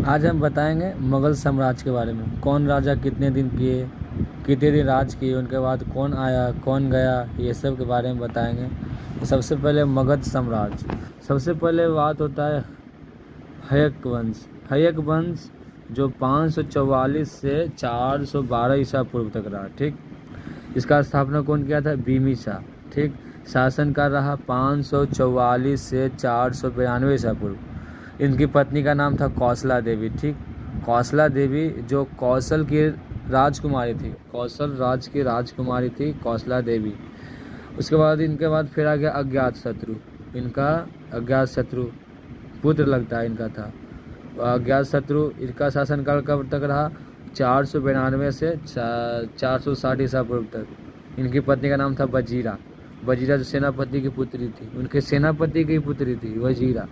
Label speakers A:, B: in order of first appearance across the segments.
A: आज हम बताएंगे मुग़ल साम्राज्य के बारे में। कौन राजा कितने दिन किए, कितने दिन राज किए, उनके बाद कौन आया कौन गया, ये सब के बारे में बताएंगे। तो सबसे पहले मगध साम्राज्य। सबसे पहले बात होता है हयक वंश। हयक वंश जो 544 से 412 ईसा पूर्व तक रहा। ठीक, इसका स्थापना कौन किया था? बिम्बिसार। ठीक, शासनकाल रहा 544 से 492 ईसा पूर्व। इनकी पत्नी का नाम था कौशला देवी। ठीक, कौशला देवी जो कौशल की राजकुमारी थी, कौशल राज की राजकुमारी थी कौशला देवी। उसके बाद इनके बाद फिर आ गया अज्ञातशत्रु। इनका अज्ञातशत्रु पुत्र लगता है इनका था। अज्ञातशत्रु, इनका शासनकाल कब तक रहा? 492 से 460 ईसा पूर्व तक। इनकी पत्नी का नाम था वजीरा। वजीरा जो सेनापति की पुत्री थी, उनके सेनापति की पुत्री थी वजीरा।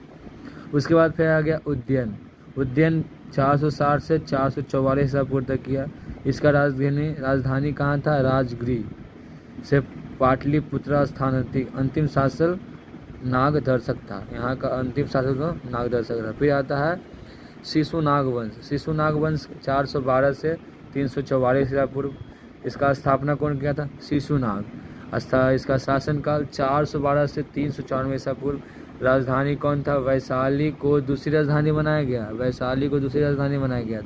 A: उसके बाद फिर आ गया उद्यन। उद्यन 460 से 444 ईसा पूर्व तक किया। इसका राजधानी कहाँ था? राजगृह से पाटलिपुत्र स्थानांतरित। अंतिम शासक नागदर्शक था। यहाँ का अंतिम शासक तो नागदर्शक था। फिर आता है शिशुनाग वंश। शिशुनाग वंश 412 से 344 ईसा पूर्व। इसका स्थापना कौन किया था? शिशुनाग। इसका शासनकाल 412 से 394 ईसा पूर्व। राजधानी कौन था? वैशाली को दूसरी राजधानी बनाया गया। वैशाली को दूसरी राजधानी बनाया गया।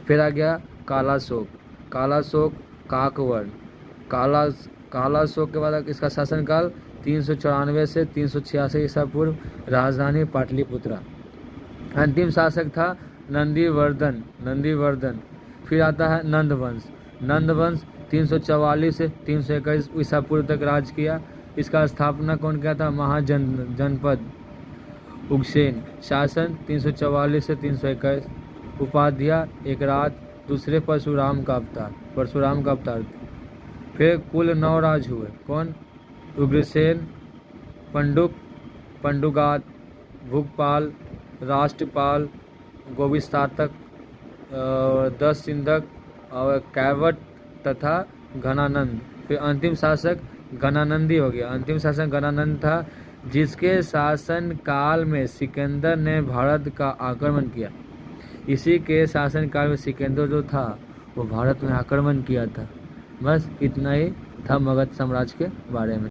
A: फिर आ गया कालाशोक। कालाशोक काकवर्ण। कालाशोक के बाद इसका शासनकाल 394 से 386 ईसा पूर्व। राजधानी पाटलिपुत्र। अंतिम शासक था नंदीवर्धन। फिर आता है नंदवंश। नंदवंश 344 से 321 ईसा पूर्व तक राज किया। इसका स्थापना कौन किया था? महाजनपद उग्रसेन। शासन 344 से 321। उपाध्याय एक रात, दूसरे परशुराम का अवतार। फिर कुल 9 राज हुए। कौन? उग्रसेन, पंडुगात, भूपाल, राष्ट्रपाल, गोविस्तातक, 10 सिंधक और कैवट तथा घनानंद। फिर अंतिम शासक गणानंदी हो गया। अंतिम शासक गणानंद था, जिसके शासन काल में सिकंदर ने भारत का आक्रमण किया। इसी के शासन काल में सिकंदर जो था वो भारत में आक्रमण किया था। बस इतना ही था मगध साम्राज्य के बारे में।